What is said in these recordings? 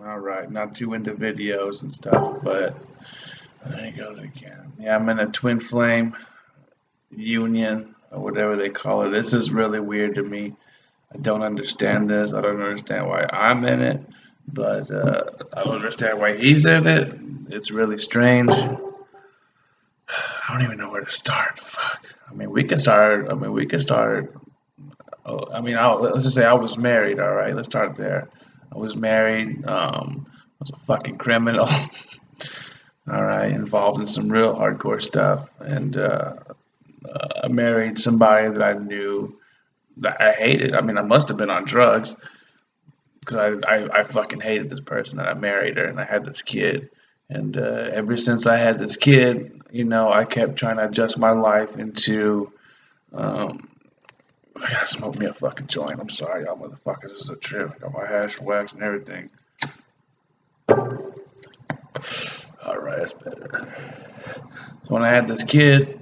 All right, not too into videos and stuff, but there he goes again. Yeah, I'm in a twin flame union or whatever they call it. This is really weird to me. I don't understand this. I don't understand why I'm in it, but I don't understand why he's in it. It's really strange. I don't even know where to start. Fuck. I mean, we can start. I mean, we can start. Oh, I mean, let's just say I was married. All right, let's start there. I was married. I was a fucking criminal. All right, involved in some real hardcore stuff, and I married somebody that I knew that I hated. I mean, I must have been on drugs because I fucking hated this person that I married her, and I had this kid. And ever since I had this kid, I kept trying to adjust my life into. I gotta smoke me a fucking joint. I'm sorry, y'all motherfuckers. This is a trip. I got my hash wax and everything. All right, that's better. So when I had this kid,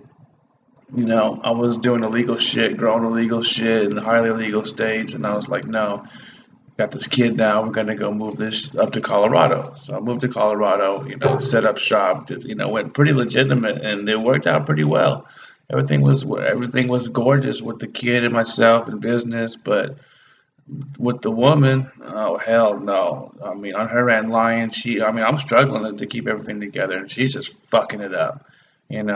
I was doing illegal shit, growing illegal shit in highly illegal states, and I was like, no, got this kid now. We're gonna go move this up to Colorado. So I moved to Colorado. Set up shop. Went pretty legitimate, and it worked out pretty well. Everything was gorgeous with the kid and myself and business, but with the woman, oh hell no. I mean, on her end, lying. I'm struggling to keep everything together, and she's just fucking it up. And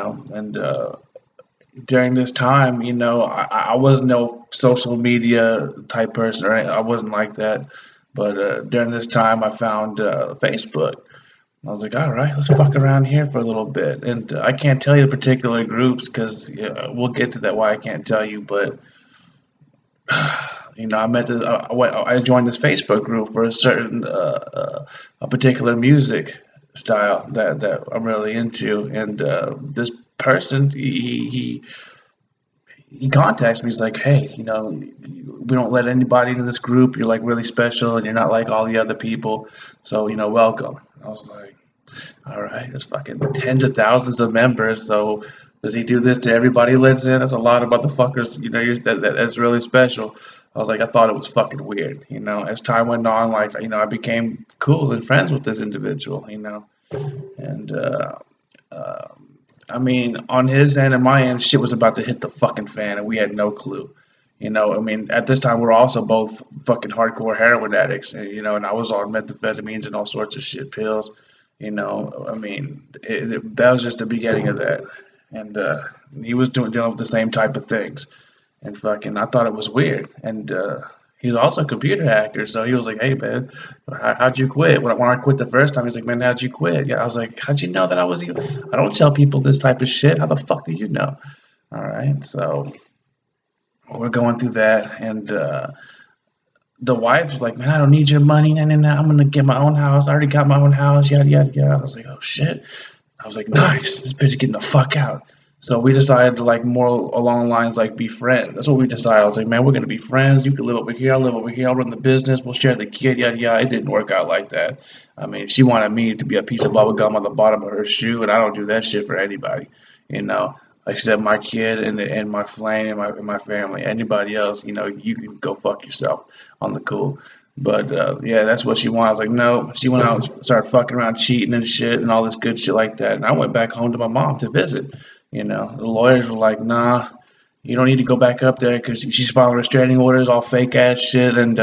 during this time, I wasn't no social media type person, or I wasn't like that. But during this time, I found Facebook. I was like, all right, let's fuck around here for a little bit. And I can't tell you the particular groups because we'll get to that why I can't tell you. But I met this. I joined this Facebook group for a particular music style that I'm really into. And this person, he contacts me. He's like, hey, we don't let anybody into this group. You're like really special, and you're not like all the other people. So welcome. I was like, all right, there's fucking tens of thousands of members. So does he do this to everybody he lets in? That's a lot of motherfuckers. That's really special. I was like, I thought it was fucking weird. As time went on, like, I became cool and friends with this individual. And I mean, on his end and my end, shit was about to hit the fucking fan, and we had no clue. I mean, at this time, we are also both fucking hardcore heroin addicts, and I was on methamphetamines and all sorts of shit, pills. I mean, that was just the beginning of that. And he was dealing with the same type of things. And fucking, I thought it was weird. And he's also a computer hacker, so he was like, hey, man, how'd you quit? When I quit the first time, he's like, man, how'd you quit? Yeah, I was like, how'd you know that I was even? I don't tell people this type of shit. How the fuck do you know? All right, so we're going through that, and the wife was like, man, I don't need your money. Nah, nah, nah. I'm going to get my own house. I already got my own house, yada, yada, yada. I was like, oh, shit. I was like, nice. This bitch is getting the fuck out. So we decided to, like, more along the lines, like, be friends. That's what we decided. I was like, man, we're going to be friends. You can live over here. I'll live over here. I'll run the business. We'll share the kid, yada, yada. It didn't work out like that. I mean, she wanted me to be a piece of bubble gum on the bottom of her shoe, and I don't do that shit for anybody, Like I said, my kid and my flame and my family. Anybody else, you can go fuck yourself on the cool. But yeah, that's what she wanted. I was like, no. She went out and started fucking around, cheating and shit, and all this good shit like that. And I went back home to my mom to visit. The lawyers were like, nah, you don't need to go back up there because she's filing restraining orders, all fake ass shit, and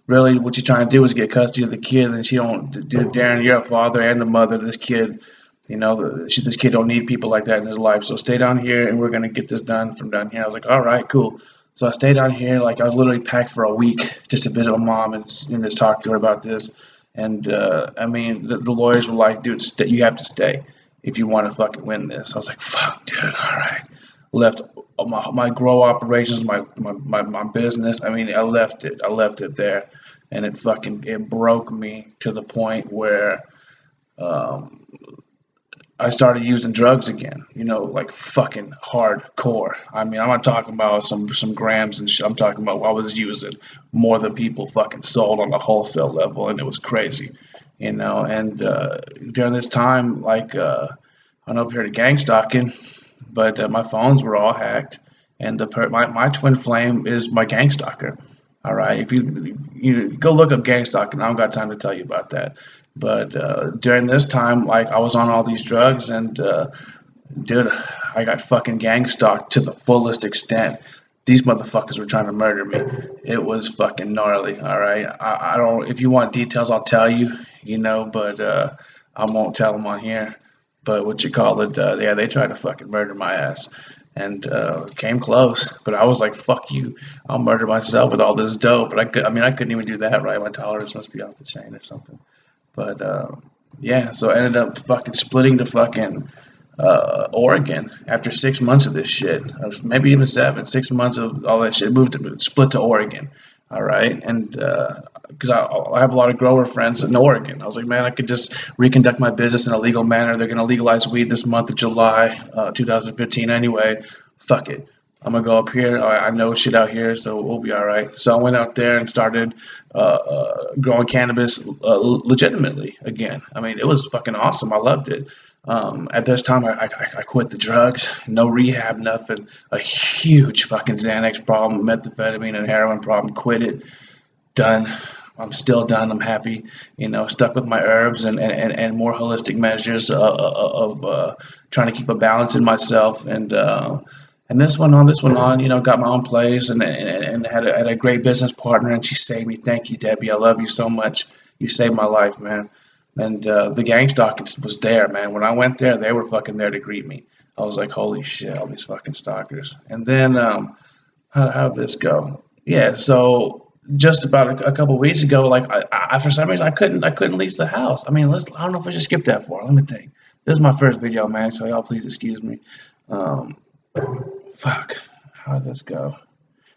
really, what you're trying to do is get custody of the kid, and she don't do. Darren, you're a father and the mother of this kid. This kid don't need people like that in his life. So stay down here, and we're gonna get this done from down here. I was like, all right, cool. So I stayed down here. Like I was literally packed for a week just to visit my mom and just talk to her about this. And I mean, the lawyers were like, dude, you have to stay if you want to fucking win this. I was like, fuck, dude, all right. Left my grow operations, my business. I mean, I left it there, and it broke me to the point where. I started using drugs again, like fucking hardcore. I mean, I'm not talking about some grams and shit. I'm talking about I was using more than people fucking sold on the wholesale level, and it was crazy, And during this time, like, I don't know if you heard of Gangstalking, but my phones were all hacked, and my twin flame is my gang stalker. All right, if you go look up Gangstalking, I don't got time to tell you about that. But during this time, like I was on all these drugs, and dude, I got fucking gang stalked to the fullest extent. These motherfuckers were trying to murder me. It was fucking gnarly. All right, I don't. If you want details, I'll tell you. But I won't tell them on here. But what you call it? Yeah, they tried to fucking murder my ass, and came close. But I was like, "Fuck you! I'll murder myself with all this dope." But I couldn't even do that. Right? My tolerance must be off the chain or something. But yeah, so I ended up fucking splitting to fucking Oregon after 6 months of this shit, maybe even 7, 6 months of all that shit. Moved to split to Oregon, all right, and because I have a lot of grower friends in Oregon, I was like, man, I could just reconduct my business in a legal manner. They're gonna legalize weed this month of July, 2015 anyway. Fuck it. I'm gonna go up here. I know shit out here, so we'll be all right. So I went out there and started growing cannabis legitimately again. I mean, it was fucking awesome. I loved it. At this time, I quit the drugs, no rehab, nothing. A huge fucking Xanax problem, methamphetamine and heroin problem. Quit it, done. I'm still done. I'm happy, stuck with my herbs and more holistic measures of trying to keep a balance in myself. And this one on, got my own place and had a great business partner, and she saved me. Thank you, Debbie. I love you so much. You saved my life, man. And the gang stalking was there, man. When I went there, they were fucking there to greet me. I was like, holy shit, all these fucking stalkers. And then, how'd this go? Yeah, so just about a couple of weeks ago, like I for some reason I couldn't lease the house. I mean, I don't know if I should skip that far. Let me think. This is my first video, man, so y'all please excuse me. Um, fuck, how did this go?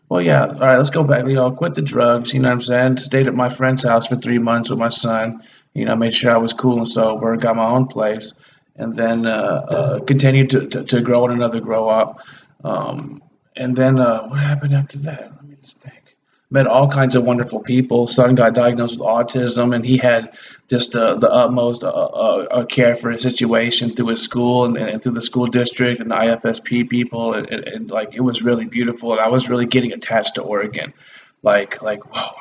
Well, yeah. All right, let's go back. Quit the drugs. You know what I'm saying? Stayed at my friend's house for 3 months with my son. Made sure I was cool and sober. Got my own place, and then continued to grow in another grow up. And then what happened after that? Let me just think. Met all kinds of wonderful people. Son got diagnosed with autism, and he had just the utmost care for his situation through his school and through the school district and the IFSP people, and like it was really beautiful. And I was really getting attached to Oregon, whoa,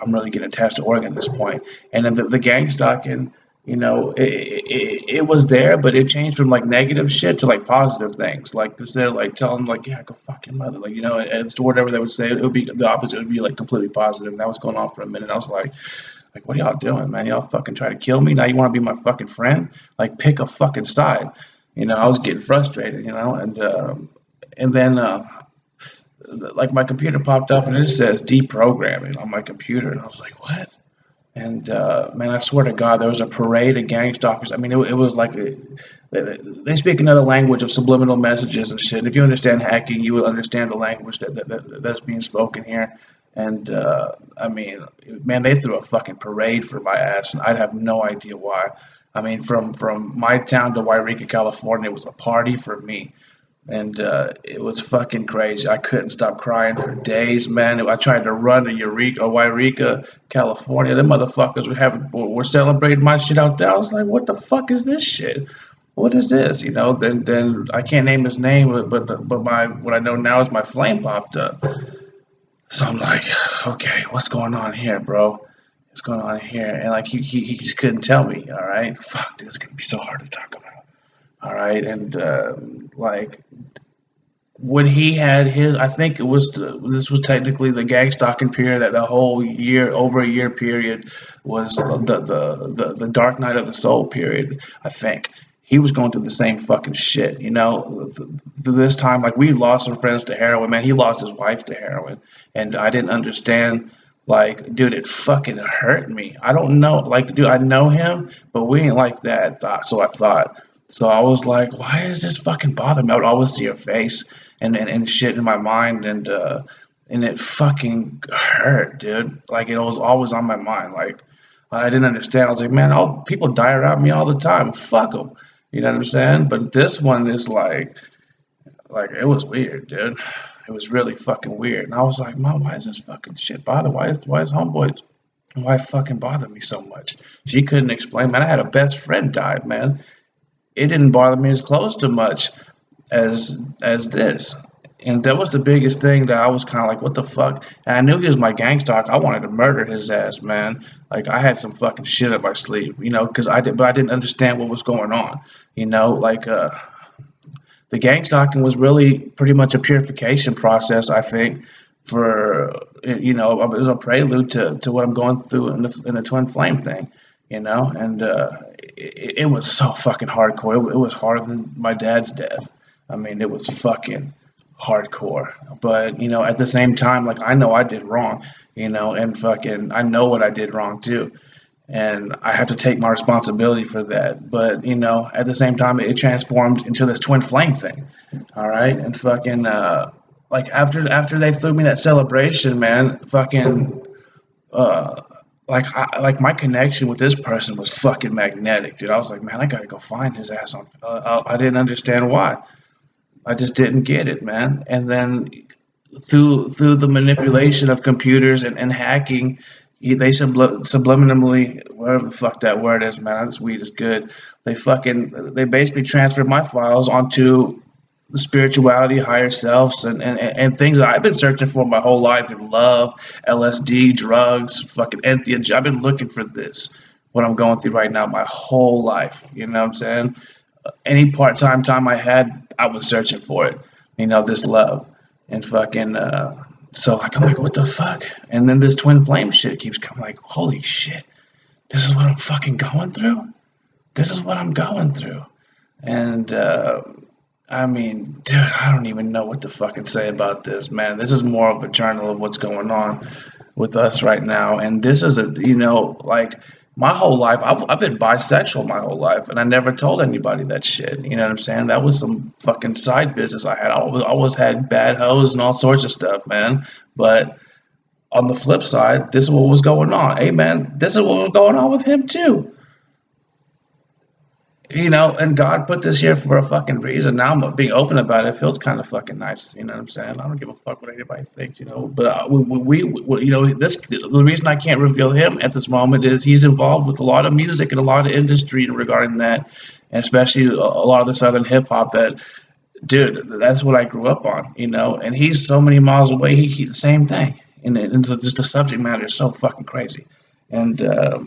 I'm really getting attached to Oregon at this point. And then the gang stalking, it was there, but it changed from like negative shit to like positive things. Like instead of like telling them like, yeah, go fuck your mother, like and whatever they would say, it would be the opposite. It would be like completely positive. And that was going on for a minute. I was like, what are y'all doing, man? Y'all fucking try to kill me? Now you want to be my fucking friend? Like pick a fucking side. I was getting frustrated, and then like my computer popped up and it says deprogramming on my computer, and I was like, what? And man, I swear to God, there was a parade of gang stalkers. I mean, it was like they speak another language of subliminal messages and shit. If you understand hacking, you will understand the language that's being spoken here. And I mean, man, they threw a fucking parade for my ass, and I'd have no idea why. I mean, from my town to Wairika, California, it was a party for me. And it was fucking crazy. I couldn't stop crying for days, man. I tried to run to Wairika, California. Them motherfuckers were celebrating my shit out there. I was like, what the fuck is this shit? What is this? Then I can't name his name, but my what I know now is my flame popped up. So I'm like, okay, what's going on here, bro? What's going on here? And like he just couldn't tell me. All right, fuck, this is gonna be so hard to talk about. All right, and like when he had his, I think this was technically the gang stalking period. That the whole year, over a year period, was the dark night of the soul period. I think he was going through the same fucking shit. Through this time, like we lost some friends to heroin. Man, he lost his wife to heroin, and I didn't understand. Like, dude, it fucking hurt me. I don't know, like, dude, I know him, but we ain't like that. So I thought. So I was like, why does this fucking bother me? I would always see her face and shit in my mind, and it fucking hurt, dude. Like it was always on my mind. Like I didn't understand. I was like, man, all people die around me all the time. Fuck them. You know what I'm saying? But this one is like it was weird, dude. It was really fucking weird. And I was like, Mom, why is this fucking shit bother? Why is homeboys? Why fucking bother me so much? She couldn't explain. Man, I had a best friend died, man. It didn't bother me as close to much as this. And that was the biggest thing that I was kind of like, what the fuck? And I knew he was my gang stalker. I wanted to murder his ass, man. Like I had some fucking shit up my sleeve, because but I didn't understand what was going on. Like the gang stalking was really pretty much a purification process, I think, for it was a prelude to what I'm going through in the twin flame thing, and it was so fucking hardcore. It was harder than my dad's death. I mean, it was fucking hardcore. But at the same time, like I know I did wrong, and fucking I know what I did wrong too, and I have to take my responsibility for that. But at the same time, it transformed into this twin flame thing. All right, and fucking like after they threw me that celebration, man, fucking uh. Like my connection with this person was fucking magnetic, dude. I was like, man, I gotta go find his ass on. I didn't understand why. I just didn't get it, man. And then through the manipulation of computers and hacking, they subliminally, whatever the fuck that word is, man. This weed is good. They basically transferred my files onto the spirituality, higher selves, and things that I've been searching for my whole life in love, LSD, drugs, fucking entheogen. I've been looking for this, what I'm going through right now, my whole life. You know what I'm saying? Any part-time time I had, I was searching for it. This love and fucking. So like I'm like, what the fuck? And then this twin flame shit keeps coming. Like, holy shit, this is what I'm fucking going through. This is what I'm going through. And I mean, dude, I don't even know what to fucking say about this, man. This is more of a journal of what's going on with us right now. And this is like my whole life, I've been bisexual my whole life, and I never told anybody that shit. You know what I'm saying? That was some fucking side business I had. I always had bad hoes and all sorts of stuff, man. But on the flip side, this is what was going on. Hey, man, this is what was going on with him, too. And God put this here for a fucking reason. Now I'm being open about it. It feels kind of fucking nice. You know what I'm saying? I don't give a fuck what anybody thinks. But this the reason I can't reveal him at this moment is he's involved with a lot of music and a lot of industry regarding that, and especially a lot of the southern hip hop. That dude, that's what I grew up on. And he's so many miles away. He same thing, and just the subject matter is so fucking crazy. And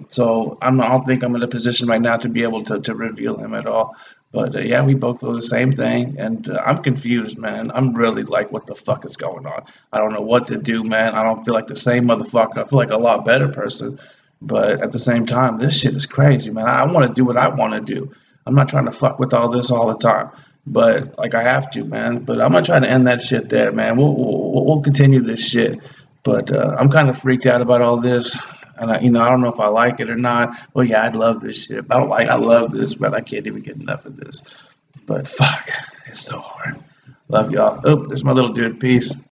so I don't think I'm in a position right now to be able to reveal him at all. But yeah, we both feel the same thing. And I'm confused, man. I'm really like, what the fuck is going on? I don't know what to do, man. I don't feel like the same motherfucker. I feel like a lot better person. But at the same time, this shit is crazy, man. I want to do what I want to do. I'm not trying to fuck with all this all the time. But like I have to, man. But I'm gonna try to end that shit there, man. We'll continue this shit. But I'm kind of freaked out about all this. And I don't know if I like it or not. Well, yeah, I'd love this shit. I love this, but I can't even get enough of this. But fuck, it's so hard. Love y'all. Oh, there's my little dude. Peace.